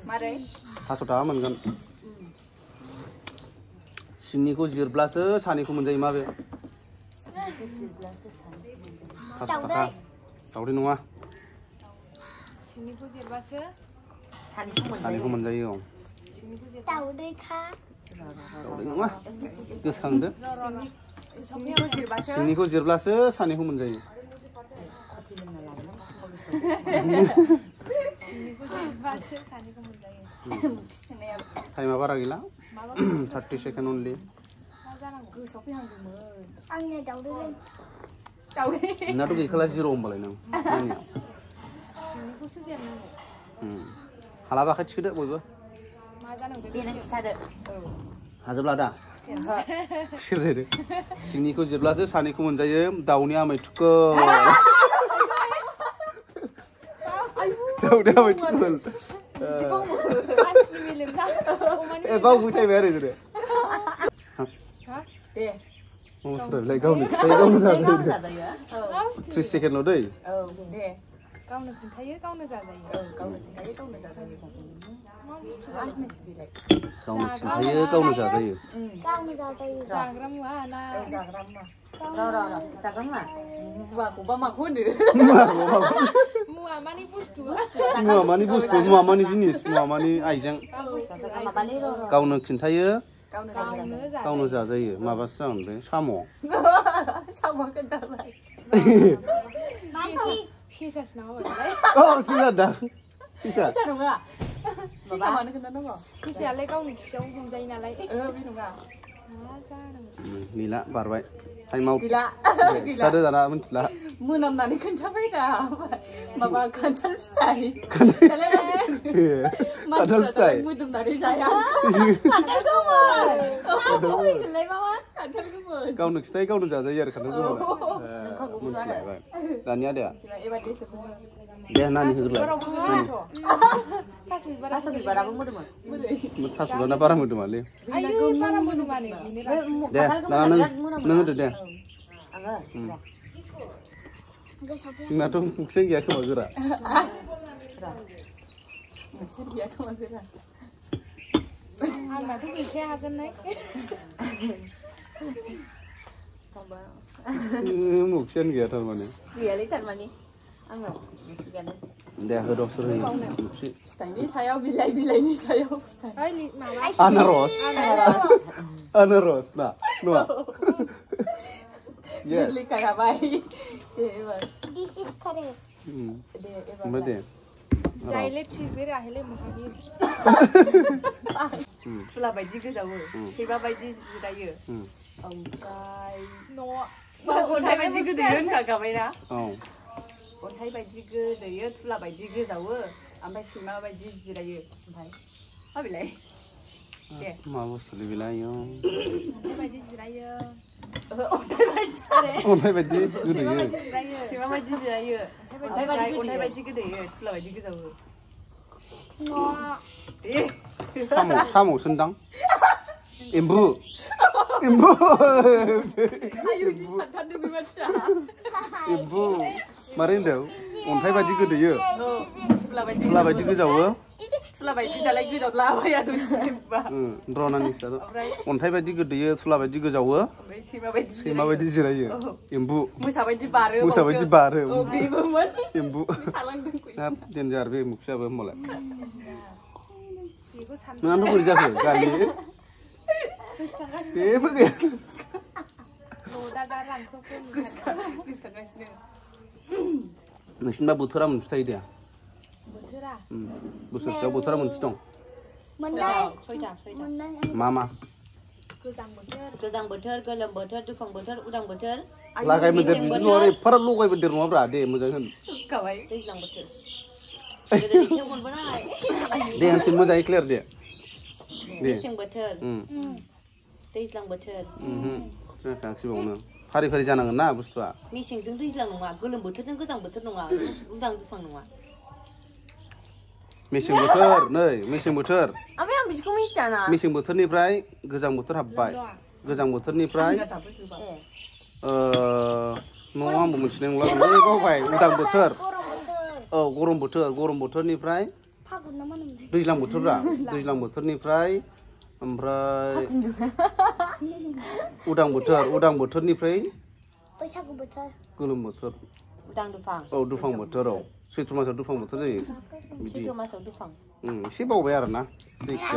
मारै 500 थाखा मोनगोन सिंनिखौ जिरब्लासो सानिखौ मोनजायो मा बे 500 थाखा दावदै नङा सिंनिखौ जिरबासो सानिखौ मोनजायो औ दावदैखा दावदै नङा गोसोखांदो सिंनिखौ जिरब्लासो सानिखौ मोनजायो टाइमा बारा गैला 30 सेकेन्ड अनलि आंनि दावदै नोंनाथ' गैखाला 0 होनबालाय नों हालाबा आखाइ थिखोदो बयबो हाजोबला दा सेरजायदो सिंनिखौ जिरब्लासो सानिखौ मोनजायो दाउनि आमाय थुखो दाउनि आमाय थुखोल गावबो टाइबाय आरो दे गावनो जाजायो 30 सेकेन्डल' दै दे गावनो खोन्थायो गावनो जाजायो गावनो खोन्थायो गावनो जाजायो गावनो जाजायो जाग्रा मुवा ना जाग्रा मुवा जाग्रा मुवा मुवाखौबा माखौ होनो मुवा मानि बुस्थु मुवा मानि जिनिस मुवा मानि आइजें गावनो खिन्थायो गावनो जाजायो माबासो जागोन बे साम' खोन्थाबाय सेसासो नामा सेसा दा सेसा नङा सेसा मानो खोन्थानांगौ सेसायालाय गावनि खियाव हमजायो नालाय बे नङा गैला बारबाय टाइमाव गैला खिथादो दाना मिथिला मोनामनानै खोन्थाबाय दा माबा खान्थाल फिथाइ मोदोमनानै जाया गावनो खिथायो गावनो जाजायो आरो खान्थाल मोनथिलायबाय दानिया दे दे नानि होग्रोलाय थास' बिबाराबो मोदोमो थास' बिबारा बारा मोदोमालै बारा मोदोमानो दे दाना नों होदो दे जोंनाथ' मुखसेन गैया खोमा गोरा आंनाथ' गैखाया हागोननाय मुखसेन गैया थारमाने गैयालै थारमाने आङो दे होद' सोर होयो मुखसे फिथाइनि सायाव बिलाइनि सायाव फिथाइ आनारस ना नङा गोरलै खाबाय This is correct. ओमफ्राय दे जायले थिबेर आहेले मोखानि फुला बायदि गोजावो सैमा बायदि जिरायो ओमफ्राय अन्थाइ बायदि गोदैयो होनखाबायना अन्थाइ बायदि गोदैयो थुला बायदि गोजावो ओमफ्राय सैमा बायदि जिरायो ओमफ्राय माबिलाय दे मा बुस्थु बेलाय अन्थाइ बायदि जिरायो अन्थाइ बायदि गोदैयो सैमा बायदि जिरायो अन्थाइ बायदि गोदैयो थुला बायदि गोजावो साम'सोनदां एम्बु एम्बु मारै होनदों अन्थाइ बायदि गोदैयो थुला बायदि गोजावो थुला बायदि दालाय गोजावलाबाया रनानि अन्थाइ बायदि गोदैयो थुला बायदि गोजावो सैमा बायदि जिरायो एम्बु मोसा बायदि बारो एम्बु देन्जार बे मुखियाबो होमबालाय नोंहाथ' बोरै जाखो गालि जेबो गैया नोंसिनिबा बोथोरा मोनसे थायो दे बोसोरसेयाव बोथोरा मोनसे दं मा गोजां बोथोर गोलोम बोथोर दुफां बोथोर उदां बोथोर लागाय मोदेर बिदिनो नङा एफाराब लगाय मोदेर नङाब्रा दे मोजां होन दैज्लां बोथोर दे होनफिन मोजाङै क्लियार दे मेसें बोथोर दैज्लां बोथोर खोनाखांसिबावनो फारि फारि जानांगोन ना बुस्थुआ मेसेंजों दैज्लां नङा गोलोम बोथोरजों गोजां बोथोर नङा उदां दुफां नङा मेसें बोथोर नै मेसें बोथोर ओमफ्राय आं बिदिखौ मिथियाना मेसें बोथोरनिफ्राय गोजां बोथोर हाबबाय गोजां बोथोरनिफ्राय न'आव आंबो मिथिनाय नंला बावबाय उदां बोथोर औ गरम बोथोरनिफ्राय फागुन ना मा होनोमोनलाय? दैज्लां बोथोरा दैज्लां बोथोरनिफ्राय ओमफ्राय उदां बोथोरनिफ्राय बैसागु बोथोर गोलोम बोथोर उदां दुफां औ दुफां बोथोराव सैत्र मासाव दुफां बोथोर जायो बिदि सैत्र मासाव दुफां एसे बावबाय आरोना जायखिया